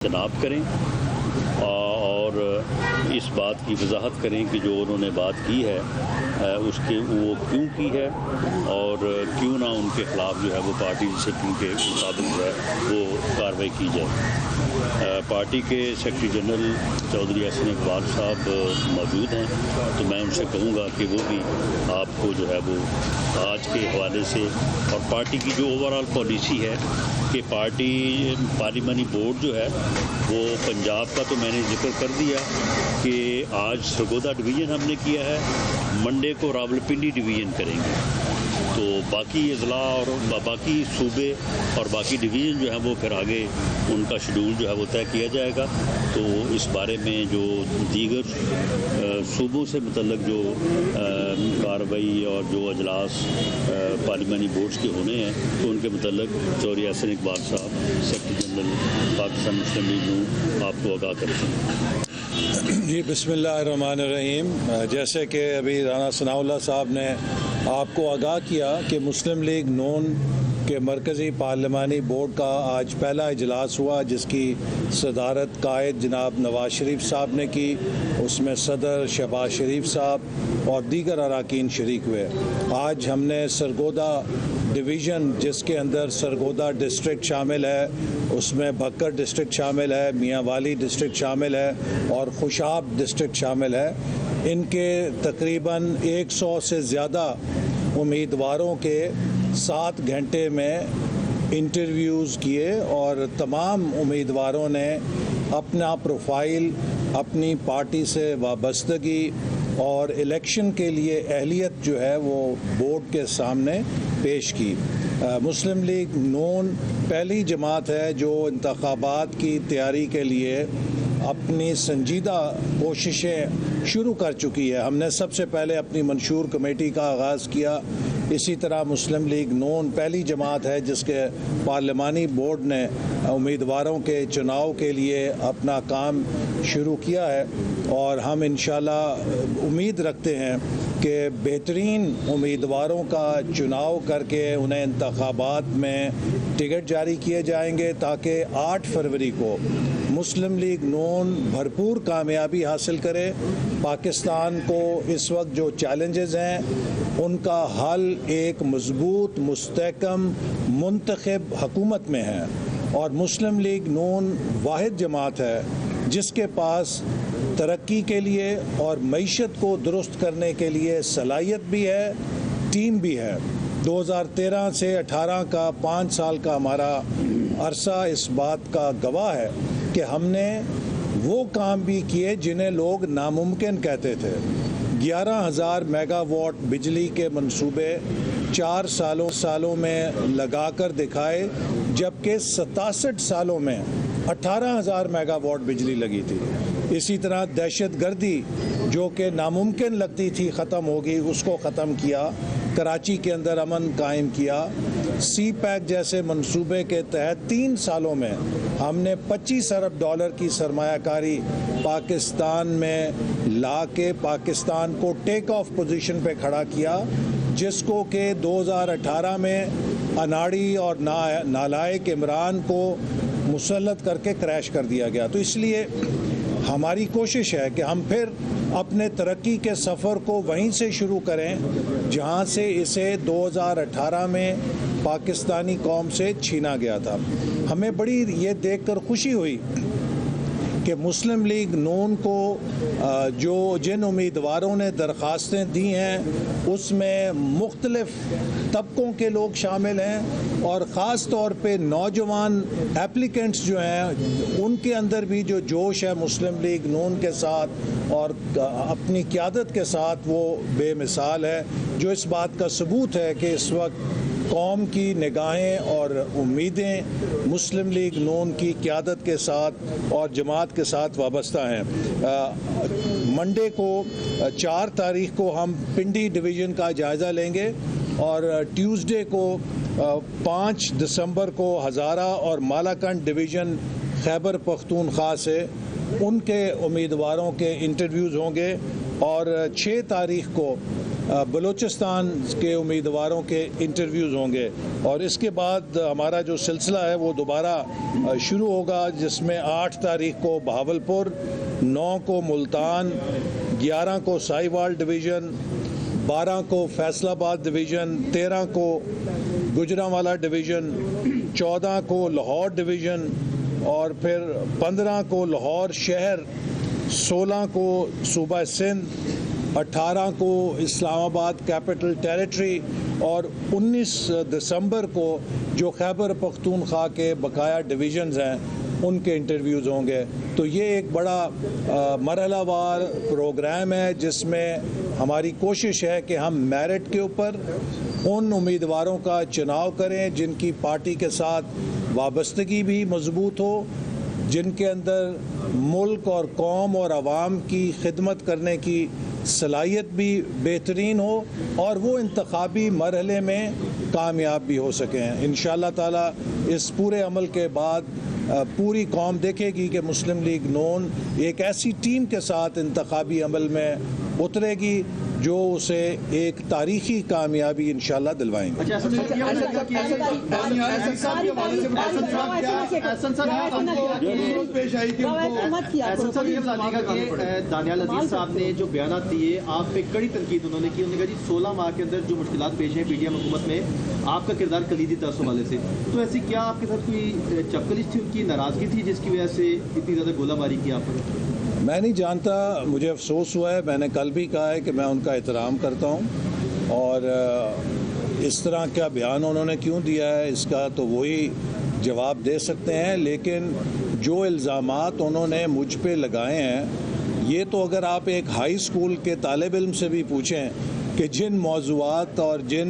جناب کریں اور اس بات کی وضاحت کریں کہ جو انہوں نے بات کی ہے اس کے وہ کیوں کی ہے اور کیوں نہ ان کے خلاف جو ہے وہ پارٹی ڈسپلن کے مطابق جو ہے وہ کارروائی کی جائے۔ پارٹی کے سیکرٹری جنرل چودھری احسن اقبال صاحب موجود ہیں، تو میں ان سے کہوں گا کہ وہ بھی آپ کو جو ہے وہ آج کے حوالے سے اور پارٹی کی جو اوور آل پالیسی ہے کہ پارلیمانی بورڈ جو ہے وہ پنجاب کا تو میں نے ذکر کر دیا کہ آج سرگودا ڈویژن ہم نے کیا ہے، منڈے کو راولپنڈی ڈویژن کریں گے، تو باقی اضلاع اور باقی صوبے اور باقی ڈویژن جو ہیں وہ پھر آگے ان کا شیڈول جو ہے وہ طے کیا جائے گا۔ تو اس بارے میں جو دیگر صوبوں سے متعلق جو کارروائی اور جو اجلاس پارلیمانی بورڈز کے ہونے ہیں تو ان کے متعلق چودھری احسن اقبال صاحب سیکرٹری جنرل پاکستان مسلم لیگ نون آپ کو آگاہ کرتے ہیں۔ جی بسم اللہ الرحمن الرحیم۔ جیسے کہ ابھی رانا ثناء اللہ صاحب نے آپ کو آگاہ کیا کہ مسلم لیگ نون کے مرکزی پارلیمانی بورڈ کا آج پہلا اجلاس ہوا، جس کی صدارت قائد جناب نواز شریف صاحب نے کی۔ اس میں صدر شہباز شریف صاحب اور دیگر اراکین شریک ہوئے۔ آج ہم نے سرگودا ڈویژن، جس کے اندر سرگودا ڈسٹرکٹ شامل ہے، اس میں بھکر ڈسٹرکٹ شامل ہے، میاں والی ڈسٹرکٹ شامل ہے اور خوشاب ڈسٹرکٹ شامل ہے، ان کے تقریباً 100 سے زیادہ امیدواروں کے 7 گھنٹے میں انٹرویوز کیے اور تمام امیدواروں نے اپنا پروفائل، اپنی پارٹی سے وابستگی اور الیکشن کے لیے اہلیت جو ہے وہ بورڈ کے سامنے پیش کی۔ مسلم لیگ نون پہلی جماعت ہے جو انتخابات کی تیاری کے لیے اپنی سنجیدہ کوششیں شروع کر چکی ہے۔ ہم نے سب سے پہلے اپنی منشور کمیٹی کا آغاز کیا۔ اسی طرح مسلم لیگ نون پہلی جماعت ہے جس کے پارلیمانی بورڈ نے امیدواروں کے چناؤ کے لیے اپنا کام شروع کیا ہے، اور ہم انشاءاللہ امید رکھتے ہیں کہ بہترین امیدواروں کا چناؤ کر کے انہیں انتخابات میں ٹکٹ جاری کیے جائیں گے، تاکہ 8 فروری کو مسلم لیگ نون بھرپور کامیابی حاصل کرے۔ پاکستان کو اس وقت جو چیلنجز ہیں ان کا حل ایک مضبوط، مستحکم، منتخب حکومت میں ہے، اور مسلم لیگ نون واحد جماعت ہے جس کے پاس ترقی کے لیے اور معیشت کو درست کرنے کے لیے صلاحیت بھی ہے، ٹیم بھی ہے۔ 2013 سے 18 کا 5 سال کا ہمارا عرصہ اس بات کا گواہ ہے کہ ہم نے وہ کام بھی کیے جنہیں لوگ ناممکن کہتے تھے۔ 11,000 میگا واٹ بجلی کے منصوبے 4 سالوں میں لگا کر دکھائے، جبکہ 67 سالوں میں 18,000 میگا واٹ بجلی لگی تھی۔ اسی طرح دہشت گردی جو کہ ناممکن لگتی تھی ختم ہوگی، اس کو ختم کیا، کراچی کے اندر امن قائم کیا۔ سی پیک جیسے منصوبے کے تحت 3 سالوں میں ہم نے $25 ارب کی سرمایہ کاری پاکستان میں لا کے پاکستان کو ٹیک آف پوزیشن پہ کھڑا کیا، جس کو کہ 2018 میں اناڑی اور نالائق عمران کو مسلط کر کے کریش کر دیا گیا۔ تو اس لیے ہماری کوشش ہے کہ ہم پھر اپنے ترقی کے سفر کو وہیں سے شروع کریں جہاں سے اسے 2018 میں پاکستانی قوم سے چھینا گیا تھا۔ ہمیں بڑی یہ دیکھ کر خوشی ہوئی کہ مسلم لیگ نون کو جن امیدواروں نے درخواستیں دی ہیں اس میں مختلف طبقوں کے لوگ شامل ہیں، اور خاص طور پہ نوجوان ایپلیکنٹس جو ہیں ان کے اندر بھی جو جوش ہے مسلم لیگ نون کے ساتھ اور اپنی قیادت کے ساتھ وہ بے مثال ہے، جو اس بات کا ثبوت ہے کہ اس وقت قوم کی نگاہیں اور امیدیں مسلم لیگ نون کی قیادت کے ساتھ اور جماعت کے ساتھ وابستہ ہیں۔ منڈے کو 4 تاریخ کو ہم پنڈی ڈویژن کا جائزہ لیں گے، اور ٹیوزڈے کو 5 دسمبر کو ہزارہ اور مالاکنڈ ڈویژن خیبر پختونخوا سے ان کے امیدواروں کے انٹرویوز ہوں گے، اور 6 تاریخ کو بلوچستان کے امیدواروں کے انٹرویوز ہوں گے، اور اس کے بعد ہمارا جو سلسلہ ہے وہ دوبارہ شروع ہوگا، جس میں 8 تاریخ کو بہاولپور، 9 کو ملتان، 11 کو ساہیوال ڈویژن، 12 کو فیصل آباد ڈویژن، 13 کو گجرانوالہ ڈویژن، 14 کو لاہور ڈویژن، اور پھر 15 کو لاہور شہر، 16 کو صوبہ سندھ، 18 کو اسلام آباد کیپٹل ٹیریٹری، اور 19 دسمبر کو جو خیبر پختونخوا کے بقایا ڈویژنز ہیں ان کے انٹرویوز ہوں گے۔ تو یہ ایک بڑا مرحلہ وار پروگرام ہے، جس میں ہماری کوشش ہے کہ ہم میرٹ کے اوپر ان امیدواروں کا چناؤ کریں جن کی پارٹی کے ساتھ وابستگی بھی مضبوط ہو، جن کے اندر ملک اور قوم اور عوام کی خدمت کرنے کی صلاحیت بھی بہترین ہو، اور وہ انتخابی مرحلے میں کامیاب بھی ہو سکیں۔ انشاءاللہ تعالی اس پورے عمل کے بعد پوری قوم دیکھے گی کہ مسلم لیگ نون ایک ایسی ٹیم کے ساتھ انتخابی عمل میں اترے گی جو اسے ایک تاریخی کامیابی انشاءاللہ دلوائیں گے۔ دانیال عزیز صاحب نے جو بیانات دیے آپ پہ کڑی تنقید انہوں نے کی، انہوں نے کہا جی 16 ماہ کے اندر جو مشکلات پیش ہیں پی ڈی ایم حکومت میں آپ کا کردار کلیدی تھا اس حوالے سے، تو ایسی کیا آپ کے ساتھ کوئی چپکلش تھی، ان کی ناراضگی تھی جس کی وجہ سے اتنی زیادہ گولہ باری کی آپ پر؟ میں نہیں جانتا، مجھے افسوس ہوا ہے، میں نے کل بھی کہا ہے کہ میں ان کا احترام کرتا ہوں، اور اس طرح کا بیان انہوں نے کیوں دیا ہے اس کا تو وہی جواب دے سکتے ہیں، لیکن جو الزامات انہوں نے مجھ پہ لگائے ہیں، یہ تو اگر آپ ایک ہائی اسکول کے طالب علم سے بھی پوچھیں کہ جن موضوعات اور جن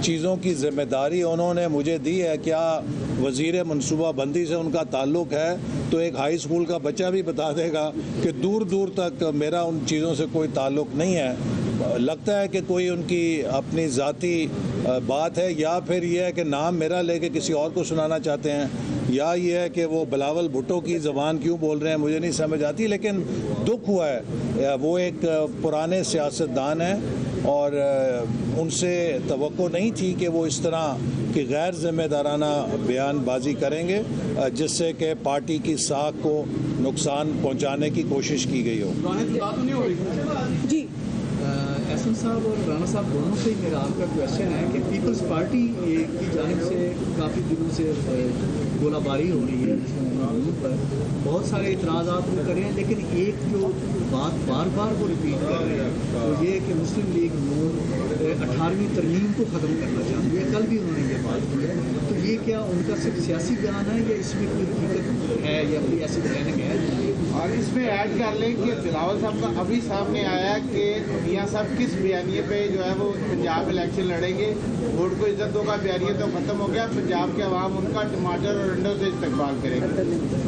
چیزوں کی ذمہ داری انہوں نے مجھے دی ہے کیا وزیر منصوبہ بندی سے ان کا تعلق ہے، تو ایک ہائی اسکول کا بچہ بھی بتا دے گا کہ دور دور تک میرا ان چیزوں سے کوئی تعلق نہیں ہے۔ لگتا ہے کہ کوئی ان کی اپنی ذاتی بات ہے، یا پھر یہ ہے کہ نام میرا لے کے کسی اور کو سنانا چاہتے ہیں، یا یہ ہے کہ وہ بلاول بھٹو کی زبان کیوں بول رہے ہیں مجھے نہیں سمجھ آتی، لیکن دکھ ہوا ہے۔ وہ ایک پرانے سیاستدان ہیں، اور ان سے توقع نہیں تھی کہ وہ اس طرح کی غیر ذمہ دارانہ بیان بازی کریں گے جس سے کہ پارٹی کی ساکھ کو نقصان پہنچانے کی کوشش کی گئی ہو۔ جی احسن صاحب اور رانا صاحب دونوں سے میرا آپ کا کویشچن ہے کہ پیپلز پارٹی کی جانب سے کافی دنوں سے گولہ باری ہو رہی ہے پر بہت سارے اعتراضات وہ کرے ہیں، لیکن ایک جو بات بار بار وہ ریپیٹ کر رہے ہیں وہ یہ کہ مسلم لیگ نون 18ویں ترمیم کو ختم کرنا چاہتی ہے، کل بھی انہوں نے یہ بات کی ہے، تو یہ کیا ان کا صرف سیاسی بیان ہے یا اس میں کوئی حقیقت ہے یا کوئی ایسی پلاننگ ہے؟ اور اس میں ایڈ کر لیں کہ بلاول صاحب کا ابھی سامنے آیا کہ میاں صاحب کس بیانیے پہ جو ہے وہ پنجاب الیکشن لڑیں گے، ووٹ کو عزت دو کا بیانیہ تو ختم ہو گیا، پنجاب کے عوام ان کا ٹماٹر اور انڈوں سے استقبال کریں گے۔